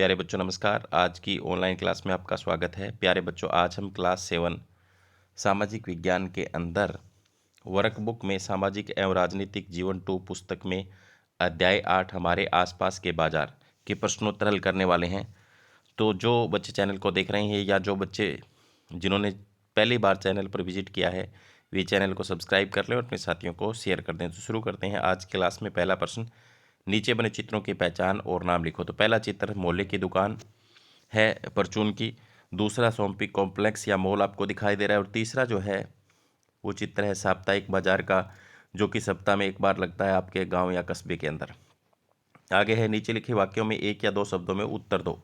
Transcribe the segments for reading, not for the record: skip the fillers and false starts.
प्यारे बच्चों नमस्कार। आज की ऑनलाइन क्लास में आपका स्वागत है। प्यारे बच्चों, आज हम क्लास 7 सामाजिक विज्ञान के अंदर वर्कबुक में सामाजिक एवं राजनीतिक जीवन 2 पुस्तक में अध्याय 8 हमारे आसपास के बाजार के प्रश्नोत्तर हल करने वाले हैं। तो जो बच्चे चैनल को देख रहे हैं या जो बच्चे जिन्होंने पहली बार चैनल पर विजिट किया है, वे चैनल को सब्सक्राइब कर लें और अपने साथियों को शेयर कर दें। तो शुरू करते हैं आज की क्लास में। पहला प्रश्न, नीचे बने चित्रों की पहचान और नाम लिखो। तो पहला चित्र मोहल्ले की दुकान है परचून की, दूसरा सोमपी कॉम्प्लेक्स या मॉल आपको दिखाई दे रहा है और तीसरा जो है वो चित्र है साप्ताहिक बाजार का, जो कि सप्ताह में एक बार लगता है आपके गांव या कस्बे के अंदर। आगे है, नीचे लिखे वाक्यों में एक या दो शब्दों में उत्तर दो।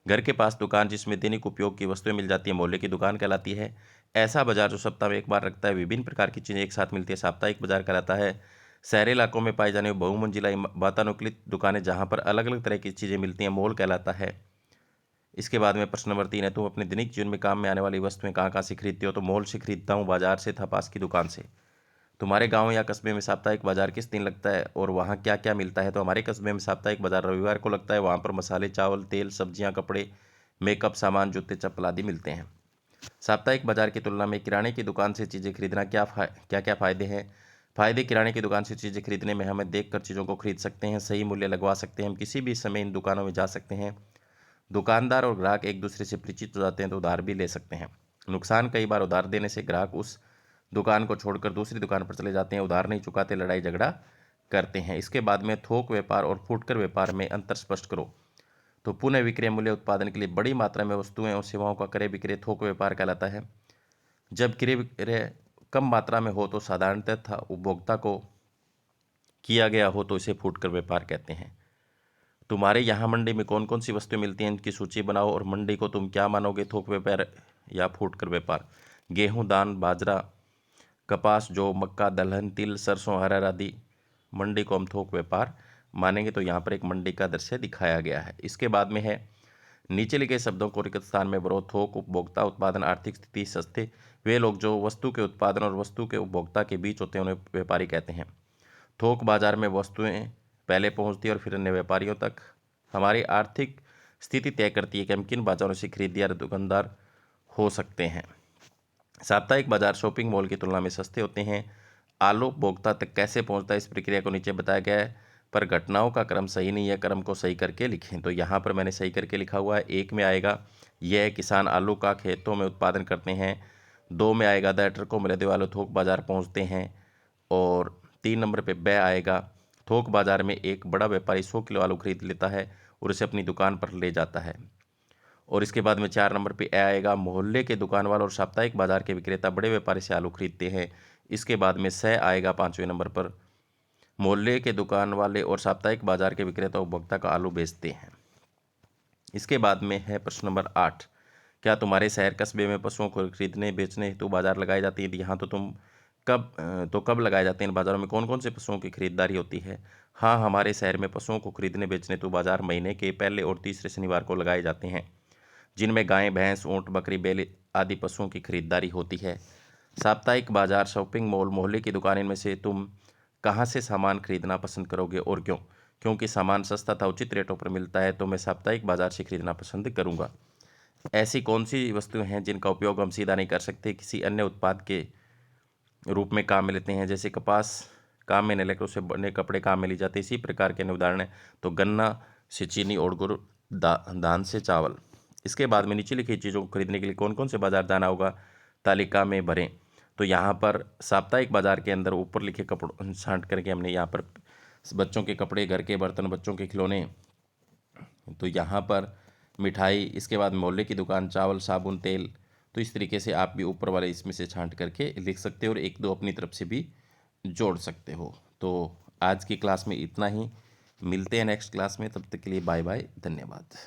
घर के पास दुकान जिसमें दैनिक उपयोग की वस्तुएं मिल जाती है मोहल्ले की दुकान कहलाती है। ऐसा बाजार जो सप्ताह में एक बार लगता है, विभिन्न प्रकार की चीज़ें एक साथ मिलती है, साप्ताहिक बाजार कहलाता है। शहरी इलाकों में पाई जाने वाली बहुमंजिला वातानुकूलित दुकानें जहां पर अलग अलग तरह की चीज़ें मिलती हैं, मॉल कहलाता है। इसके बाद में प्रश्न नंबर 3 है, तुम अपने दैनिक जीवन में काम में आने वाली वस्तुएं कहाँ कहाँ से खरीदते हो? तो मॉल से खरीदता हूँ, बाजार से, था पास की दुकान से। तुम्हारे गांव या कस्बे में साप्ताहिक बाजार किस दिन लगता है और वहाँ क्या क्या मिलता है? तो हमारे कस्बे में साप्ताहिक बाजार रविवार को लगता है। वहाँ पर मसाले, चावल, तेल, सब्जियाँ, कपड़े, मेकअप सामान, जूते, चप्पल आदि मिलते हैं। साप्ताहिक बाजार की तुलना में किराने की दुकान से चीज़ें खरीदना क्या क्या फ़ायदे हैं? फ़ायदे, किराने की दुकान से चीज़ें खरीदने में हमें देखकर चीज़ों को खरीद सकते हैं, सही मूल्य लगवा सकते हैं, हम किसी भी समय इन दुकानों में जा सकते हैं। दुकानदार और ग्राहक एक दूसरे से परिचित हो जाते हैं तो उधार भी ले सकते हैं। नुकसान, कई बार उधार देने से ग्राहक उस दुकान को छोड़कर दूसरी दुकान पर चले जाते हैं, उधार नहीं चुकाते, लड़ाई झगड़ा करते हैं। इसके बाद में थोक व्यापार और फुटकर व्यापार में अंतर स्पष्ट करो। तो पुनः विक्रय मूल्य उत्पादन के लिए बड़ी मात्रा में वस्तुएं और सेवाओं का क्रय विक्रय थोक व्यापार कहलाता है। जब क्रय विक्रय कम मात्रा में हो तो साधारणतः उपभोक्ता को किया गया हो तो इसे फुटकर व्यापार कहते हैं। तुम्हारे यहाँ मंडी में कौन कौन सी वस्तुएं मिलती हैं, इनकी सूची बनाओ और मंडी को तुम क्या मानोगे, थोक व्यापार या फुटकर व्यापार? गेहूं, धान, बाजरा, कपास, जौ, मक्का, दलहन, तिल, सरसों, अरहर आदि मंडी को हम थोक व्यापार मानेंगे। तो यहाँ पर एक मंडी का दृश्य दिखाया गया है। इसके बाद में है, नीचे लिखे शब्दों को रिक्त स्थान में भरो। थोक, उपभोक्ता, उत्पादन, आर्थिक स्थिति, सस्ते। वे लोग जो वस्तु के उत्पादन और वस्तु के उपभोक्ता के बीच होते हैं उन्हें व्यापारी कहते हैं। थोक बाजार में वस्तुएं पहले पहुंचती है और फिर अन्य व्यापारियों तक। हमारी आर्थिक स्थिति तय करती है कि हम किन बाजारों से खरीदी या दुकानदार हो सकते हैं। साप्ताहिक बाजार शॉपिंग मॉल की तुलना में सस्ते होते हैं। आलू उपभोक्ता तक कैसे पहुंचता है, इस प्रक्रिया को नीचे बताया गया है, पर घटनाओं का क्रम सही नहीं है, क्रम को सही करके लिखें। तो यहाँ पर मैंने सही करके लिखा हुआ है। एक में आएगा, यह किसान आलू का खेतों में उत्पादन करते हैं। दो में आएगा, द ट्रकों में लदे वाले थोक बाजार पहुँचते हैं। और 3 नंबर पे ब आएगा, थोक बाजार में एक बड़ा व्यापारी 100 किलो आलू खरीद लेता है और उसे अपनी दुकान पर ले जाता है। और इसके बाद में 4 नंबर पे ए आएगा, मोहल्ले के दुकान वाले और साप्ताहिक बाजार के विक्रेता बड़े व्यापारी से आलू खरीदते हैं। इसके बाद में स आएगा 5वें नंबर पर, मोहल्ले के दुकान वाले और साप्ताहिक बाजार के विक्रेता उपभोक्ता का आलू बेचते हैं। इसके बाद में है प्रश्न नंबर 8, क्या तुम्हारे शहर कस्बे में पशुओं को खरीदने बेचने हेतु बाजार लगाए जाते हैं? यहाँ तो कब लगाए जाते हैं? इन बाजारों में कौन कौन से पशुओं की खरीदारी होती है? हाँ, हमारे शहर में पशुओं को खरीदने बेचने हेतु बाजार महीने के पहले और तीसरे शनिवार को लगाए जाते हैं, जिनमें गाय, भैंस, ऊँट, बकरी, बैल आदि पशुओं की खरीदारी होती है। साप्ताहिक बाजार, शॉपिंग मॉल, मोहल्ले की दुकान, इनमें से तुम कहाँ से सामान खरीदना पसंद करोगे और क्यों? क्योंकि सामान सस्ता था, उचित रेटों पर मिलता है, तो मैं साप्ताहिक बाजार से खरीदना पसंद करूंगा। ऐसी कौन सी वस्तुएं हैं जिनका उपयोग हम सीधा नहीं कर सकते, किसी अन्य उत्पाद के रूप में काम में लेते हैं? जैसे कपास काम में नहीं लेकर उसे बने कपड़े काम में ली जाते हैं। इसी प्रकार के अन्य उदाहरण हैं। तो गन्ना से चीनी और गुड़, धान से चावल। इसके बाद में नीचे लिखी चीज़ों को खरीदने के लिए कौन कौन से बाजार जाना होगा, तालिका में भरें। तो यहाँ पर साप्ताहिक बाजार के अंदर ऊपर लिखे कपड़ों छांट करके हमने यहाँ पर बच्चों के कपड़े, घर के बर्तन, बच्चों के खिलौने, तो यहाँ पर मिठाई, इसके बाद मोहल्ले की दुकान, चावल, साबुन, तेल। तो इस तरीके से आप भी ऊपर वाले इसमें से छांट करके लिख सकते हो और एक दो अपनी तरफ से भी जोड़ सकते हो। तो आज की क्लास में इतना ही, मिलते हैं नेक्स्ट क्लास में, तब तक के लिए बाय बाय, धन्यवाद।